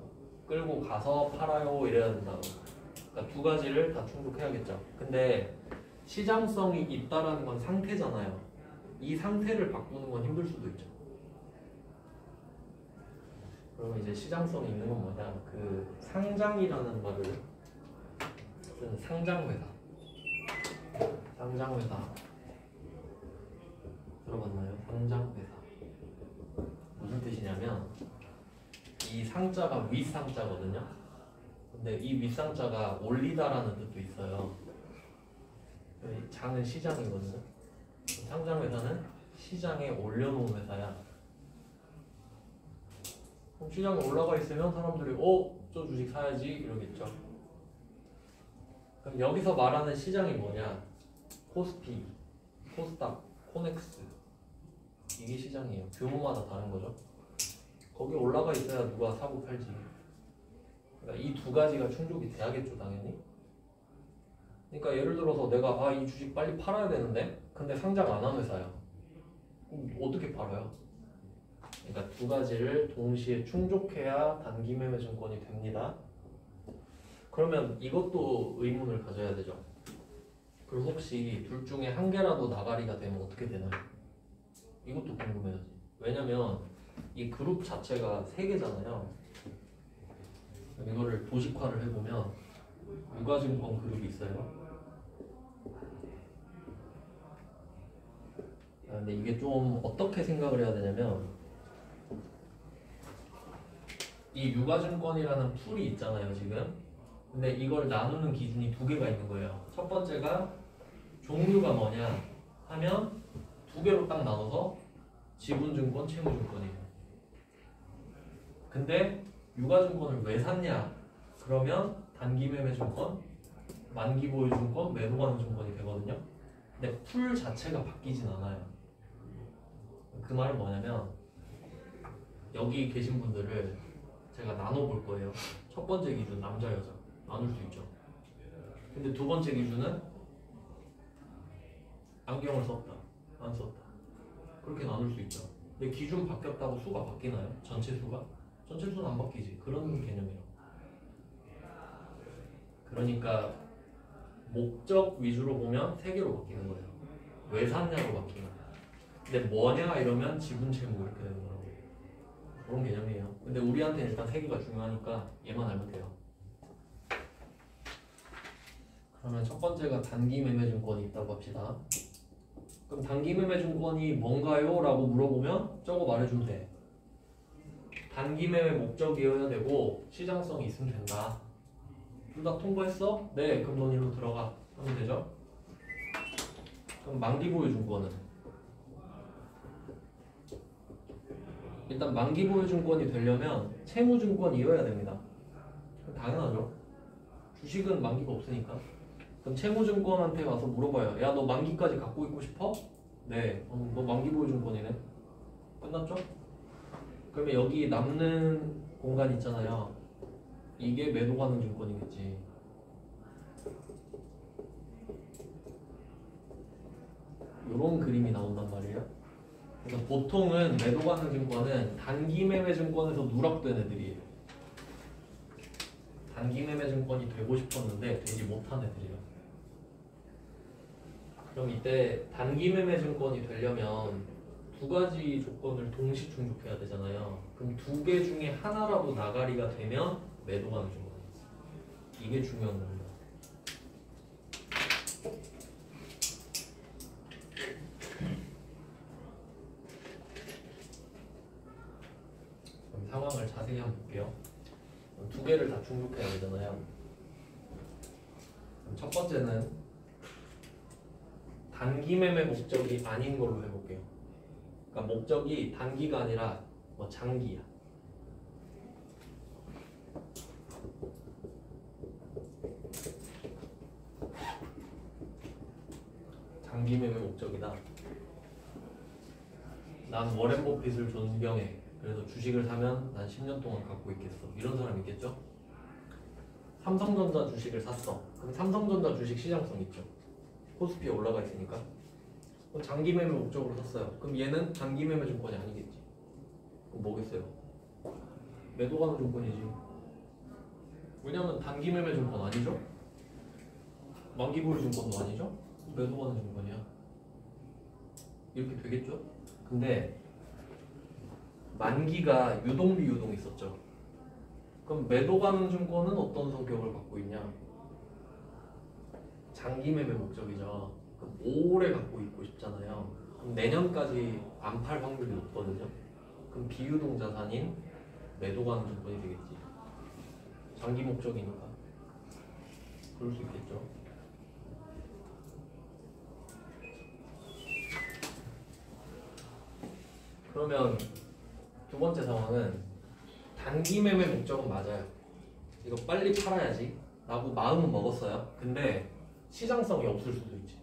끌고 가서 팔아요 이래야 된다고. 그러니까 두 가지를 다 충족해야겠죠. 근데 시장성이 있다라는 건 상태잖아요. 이 상태를 바꾸는 건 힘들 수도 있죠. 그러면 이제 시장성이 있는 건 뭐냐? 그 상장이라는 말을 쓰는 상장회사. 상장회사 들어봤나요? 상장회사 무슨 뜻이냐면 이 상자가 윗상자거든요. 근데 이 윗상자가 올리다라는 뜻도 있어요. 장은 시장이거든요. 상장회사는 시장에 올려놓은 회사야. 그럼 시장에 올라가 있으면 사람들이 저 주식 사야지 이러겠죠. 그럼 여기서 말하는 시장이 뭐냐? 코스피, 코스닥, 코넥스 이게 시장이에요. 규모마다 다른 거죠. 거기 올라가 있어야 누가 사고 팔지. 그러니까 이 두 가지가 충족이 돼야겠죠, 당연히. 그러니까 예를 들어서 내가 이 주식 빨리 팔아야 되는데 근데 상장 안 한 회사야. 그럼 어떻게 팔아요? 그러니까 두 가지를 동시에 충족해야 단기 매매 증권이 됩니다. 그러면 이것도 의문을 가져야 되죠. 그럼 혹시 둘 중에 한 개라도 나가리가 되면 어떻게 되나요? 이것도 궁금해야지. 왜냐면 이 그룹 자체가 세 개잖아요. 이거를 도식화를 해보면 유가증권 그룹이 있어요. 근데 이게 좀 어떻게 생각을 해야 되냐면 이 유가증권이라는 풀이 있잖아요 지금. 근데 이걸 나누는 기준이 두 개가 있는 거예요. 첫 번째가 종류가 뭐냐 하면 두 개로 딱 나눠서 지분증권, 채무증권이에요. 근데 유가증권을 왜 샀냐 그러면 단기매매증권, 만기보유증권, 매도가능증권이 되거든요. 근데 풀 자체가 바뀌진 않아요. 그 말은 뭐냐면 여기 계신 분들을 제가 나눠볼 거예요. 첫 번째 기준 남자 여자 나눌 수 있죠. 근데 두 번째 기준은 안경을 썼다 안 썼다 그렇게 나눌 수 있죠. 근데 기준 바뀌었다고 수가 바뀌나요? 전체 수가? 전체 수는 안 바뀌지. 그런 개념이에요. 그러니까 목적 위주로 보면 세 개로 바뀌는 거예요. 왜 샀냐로 바뀌는 거예요. 근데 뭐냐 이러면 지분 채무 이렇게 되는 거라고. 그런 개념이에요. 근데 우리한테는 일단 세 개가 중요하니까 얘만 알면 돼요. 그러면 첫 번째가 단기 매매 증권이 있다고 합시다. 그럼 단기 매매 증권이 뭔가요? 라고 물어보면 저거 말해주면 돼. 단기 매매 목적이어야 되고 시장성이 있으면 된다. 둘 다 통보했어? 네, 그럼 넌 일로 들어가 하면 되죠. 그럼 만기보유증권은 일단 만기보유증권이 되려면 채무증권이어야 됩니다. 당연하죠. 주식은 만기가 없으니까. 그럼 채무증권한테 가서 물어봐요. 야, 너 만기까지 갖고 있고 싶어? 네. 너 만기보유증권이네. 끝났죠? 그러면 여기 남는 공간 있잖아요. 이게 매도가능증권이겠지. 이런 그림이 나온단 말이에요. 그래서 보통은 매도가능증권은 단기매매증권에서 누락된 애들이에요. 단기매매증권이 되고 싶었는데 되지 못한 애들이에요. 그럼 이때 단기매매증권이 되려면 두 가지 조건을 동시 충족해야 되잖아요. 그럼 두 개 중에 하나라도 나가리가 되면 매도가능증권. 이게 중요한 겁니다. 그럼 상황을 자세히 한번 볼게요. 두 개를 다 충족해야 되잖아요. 그럼 첫 번째는 단기 매매 목적이 아닌 걸로 해볼게요. 그러니까 목적이 단기가 아니라 뭐 장기야. 장기 매매 목적이다. 난 워렌 버핏을 존경해. 그래서 주식을 사면 난 10년 동안 갖고 있겠어. 이런 사람 있겠죠? 삼성전자 주식을 샀어. 그럼 삼성전자 주식 시장성 있죠. 코스피에 올라가 있으니까. 그럼 장기 매매 목적으로 샀어요. 그럼 얘는 단기 매매 증권이 아니겠지. 그럼 뭐겠어요? 매도가능 증권이지. 왜냐면 단기 매매 증권 아니죠? 만기 보유 증권도 아니죠? 매도가는 증권이야. 이렇게 되겠죠? 근데 만기가 유동 비유동 있었죠. 그럼 매도 가능 증권은 어떤 성격을 갖고 있냐? 장기 매매 목적이죠. 그럼 오래 갖고 있고 싶잖아요. 그럼 내년까지 안 팔 확률이 높거든요. 그럼 비유동 자산인 매도 가능 증권이 되겠지. 장기 목적이니까. 그럴 수 있겠죠. 그러면 두 번째 상황은 단기 매매 목적은 맞아요. 이거 빨리 팔아야지 라고 마음은 먹었어요. 근데 시장성이 없을 수도 있지.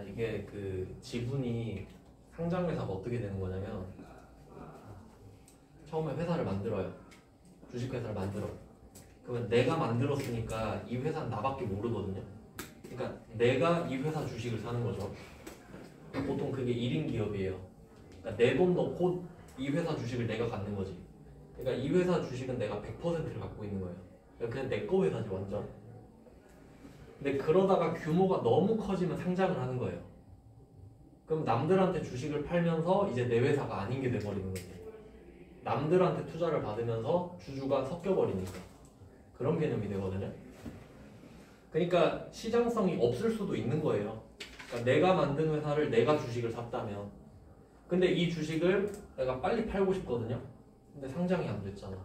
이게 그 지분이 상장회사가 어떻게 되는 거냐면 처음에 회사를 만들어요. 주식회사를 만들어. 그러면 내가 만들었으니까 이 회사는 나밖에 모르거든요. 그러니까 내가 이 회사 주식을 사는 거죠. 보통 그게 1인 기업이에요. 그러니까 내 돈 넣고 이 회사 주식을 내가 갖는 거지. 그러니까 이 회사 주식은 내가 100%를 갖고 있는 거예요. 그러니까 그냥 내 거 회사지 완전. 근데 그러다가 규모가 너무 커지면 상장을 하는 거예요. 그럼 남들한테 주식을 팔면서 이제 내 회사가 아닌 게 돼버리는 거지. 남들한테 투자를 받으면서 주주가 섞여버리니까. 그런 개념이 되거든요. 그러니까 시장성이 없을 수도 있는 거예요. 그러니까 내가 만든 회사를 내가 주식을 샀다면, 근데 이 주식을 내가 빨리 팔고 싶거든요. 근데 상장이 안 됐잖아.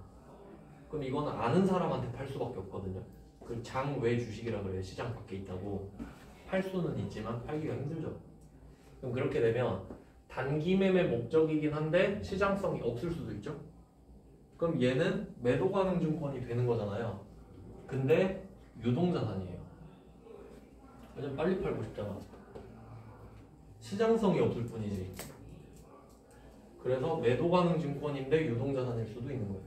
그럼 이거는 아는 사람한테 팔 수밖에 없거든요. 그 장외 주식이라 그래요. 시장 밖에 있다고. 팔 수는 있지만 팔기가 힘들죠. 그럼 그렇게 되면 단기 매매 목적이긴 한데 시장성이 없을 수도 있죠. 그럼 얘는 매도 가능 증권이 되는 거잖아요. 근데 유동자산이에요. 왜냐면 빨리 팔고 싶잖아. 시장성이 없을 뿐이지. 그래서 매도 가능 증권인데 유동자산일 수도 있는 거예요.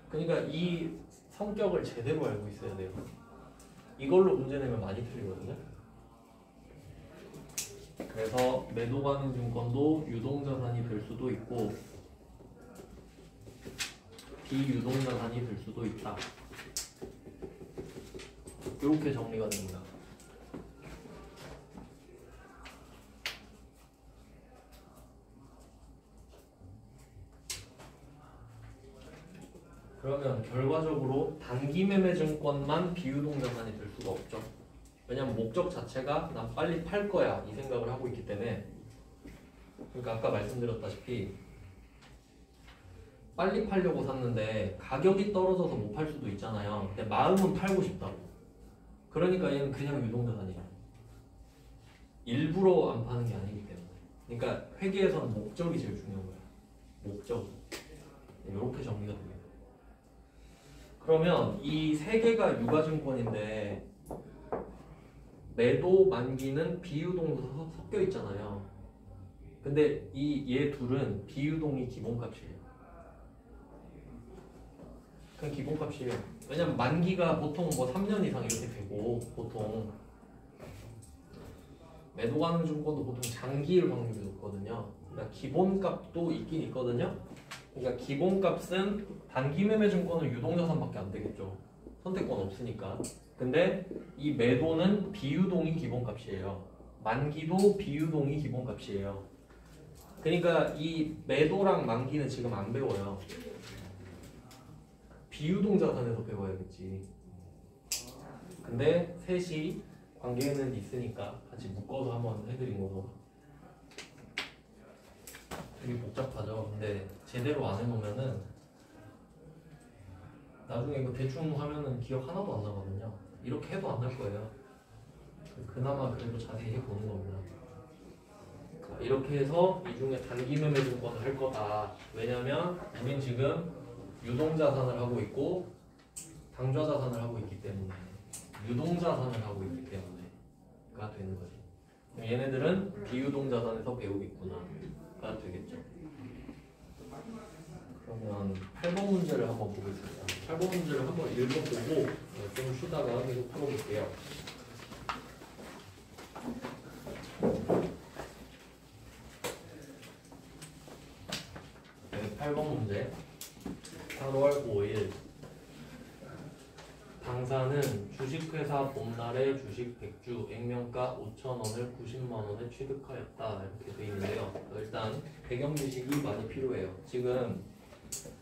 그러니까 이 성격을 제대로 알고 있어야 돼요. 이걸로 문제 내면 많이 틀리거든요. 그래서 매도 가능 증권도 유동자산이 될 수도 있고 비유동자산이 될 수도 있다. 이렇게 정리가 됩니다. 그러면 결과적으로 단기 매매 증권만 비유동자산이 될 수가 없죠. 왜냐면 목적 자체가 난 빨리 팔 거야 이 생각을 하고 있기 때문에. 그러니까 아까 말씀드렸다시피 빨리 팔려고 샀는데 가격이 떨어져서 못 팔 수도 있잖아요. 근데 마음은 팔고 싶다고. 그러니까 얘는 그냥 유동자산이야. 일부러 안 파는 게 아니기 때문에. 그러니까 회계에서는 목적이 제일 중요한 거야. 목적. 이렇게 정리가 됩니다. 그러면 이 세 개가 유가증권인데 매도 만기는 비유동으로 섞여 있잖아요. 근데 얘 둘은 비유동이 기본값이에요. 그냥 기본값이에요. 왜냐면 만기가 보통 뭐 3년 이상 이렇게 되고 보통 매도 가능 증권도 보통 장기일 확률이 높거든요. 그러니까 기본값도 있긴 있거든요. 그러니까 기본값은 단기 매매 증권은 유동자산밖에 안 되겠죠. 선택권 없으니까. 근데 이 매도는 비유동이 기본값이에요. 만기도 비유동이 기본값이에요. 그러니까 이 매도랑 만기는 지금 안 배워요. 비유동자산에서 배워야겠지. 근데 셋이 관계는 있으니까 같이 묶어서 한번 해드린 거고. 되게 복잡하죠. 근데 제대로 안 해놓으면은 나중에 이거 대충 하면은 기억 하나도 안 나거든요. 이렇게 해도 안 날 거예요. 그나마 그래도 자세히 보는 겁니다. 이렇게 해서 이 중에 단기 매매 증권을 할 거다. 왜냐면 우린 지금 유동자산을 하고 있고 당좌자산을 하고 있기 때문에 유동자산을 하고 있기 때문에가 되는 거지. 그럼 얘네들은 비유동자산에서 배우겠구나가 되겠죠. 그러면 8번 문제를 한번 보겠습니다. 8번 문제를 한번 읽어보고 좀 쉬다가 계속 풀어볼게요. 8번 문제. 8월 5일. 당사는 주식회사 봄날의 주식 100주 액면가 5,000원을 90만 원에 취득하였다. 이렇게 되어 있는데요. 일단 배경 지식이 많이 필요해요. 지금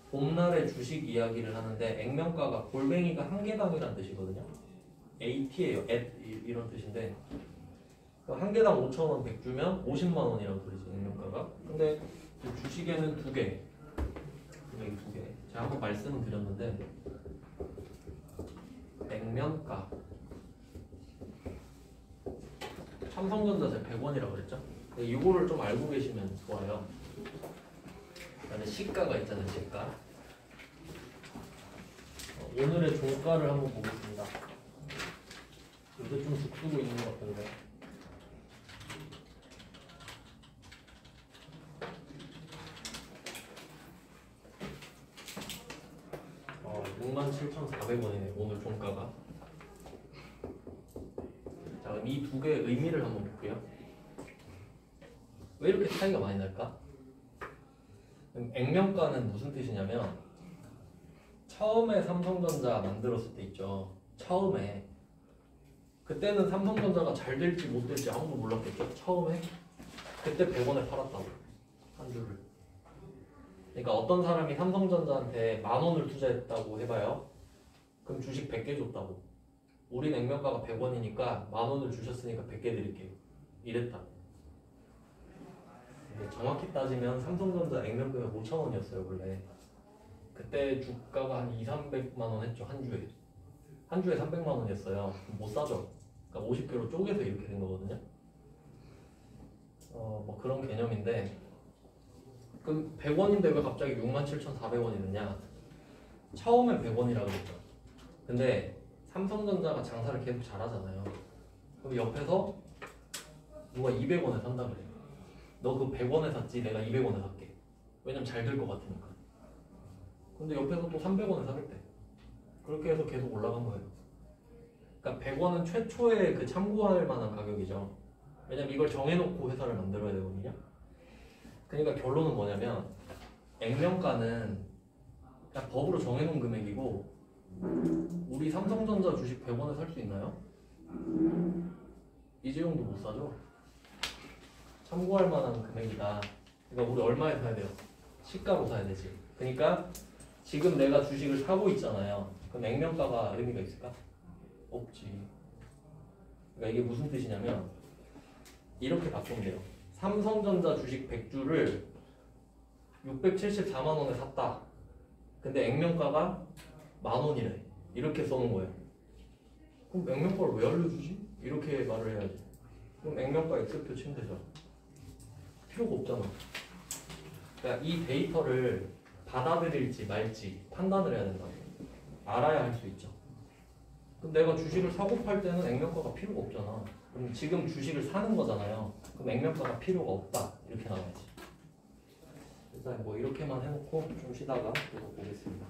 봄날의 주식 이야기를 하는데 액면가가 골뱅이가 한 개당이란 뜻이거든요. AT예요. at 이런 뜻인데 한 개당 5,000원 100주면 50만 원이라는 소리죠. 액면가가. 근데 주식에는 두 개. 금액이 두 개. 제가 한번 말씀을 드렸는데 액면가 삼성전자 제가 100원이라고 그랬죠? 이거를 좀 알고 계시면 좋아요. 그다음에 시가가 있잖아요. 시가. 오늘의 종가를 한번 보겠습니다. 요새 좀 죽쓰고 있는 것 같은데. 67,400원이네 오늘 종가가. 자, 그럼 이 두 개의 의미를 한번 볼게요. 왜 이렇게 차이가 많이 날까? 액면가는 무슨 뜻이냐면 처음에 삼성전자 만들었을 때 있죠. 처음에 그때는 삼성전자가 잘 될지 못 될지 아무도 몰랐겠죠. 처음에 그때 100원에 팔았다고 한 주를. 그러니까 어떤 사람이 삼성전자한테 10,000원을 투자했다고 해봐요. 그럼 주식 100개 줬다고. 우린 액면가가 100원이니까 10,000원을 주셨으니까 100개 드릴게요. 이랬다. 정확히 따지면 삼성전자 액면가가 5,000원이었어요 원래. 그때 주가가 한 200~300만 원 했죠. 한 주에. 한 주에 300만 원이었어요. 못 사죠. 그러니까 50개로 쪼개서 이렇게 된 거거든요. 뭐 그런 개념인데 그럼 100원인데 왜 갑자기 67,400원이 되냐? 처음엔 100원이라고 그랬죠. 근데 삼성전자가 장사를 계속 잘하잖아요. 그럼 옆에서 누가 200원에 산다 그래요. 너 그 100원에 샀지 내가 200원에 살게. 왜냐면 잘 될 것 같으니까. 근데 옆에서 또 300원에 사겠대. 그렇게 해서 계속 올라간 거예요. 그러니까 100원은 최초의 그 참고할 만한 가격이죠. 왜냐면 이걸 정해놓고 회사를 만들어야 되거든요. 그러니까 결론은 뭐냐면 액면가는 그냥 법으로 정해놓은 금액이고 우리 삼성전자 주식 100원에 살 수 있나요? 이재용도 못 사죠. 참고할 만한 금액이다. 그러니까 우리 얼마에 사야 돼요? 시가로 사야 되지. 그러니까 지금 내가 주식을 사고 있잖아요. 그럼 액면가가 의미가 있을까? 없지. 그러니까 이게 무슨 뜻이냐면 이렇게 바꾸면 돼요. 삼성전자 주식 100주를 674만 원에 샀다. 근데 액면가가 10,000원이래. 이렇게 써놓은 거예요. 그럼 액면가를 왜 알려주지? 이렇게 말을 해야지. 그럼 액면가 엑셀표 치면 되죠. 필요가 없잖아. 그러니까 이 데이터를 받아들일지 말지 판단을 해야 된다고. 알아야 할 수 있죠. 그럼 내가 주식을 사고 팔 때는 액면가가 필요가 없잖아. 그럼 지금 주식을 사는 거잖아요. 그럼 액면가가 필요가 없다. 이렇게 나와야지. 일단 뭐 이렇게만 해놓고 좀 쉬다가 또 보겠습니다.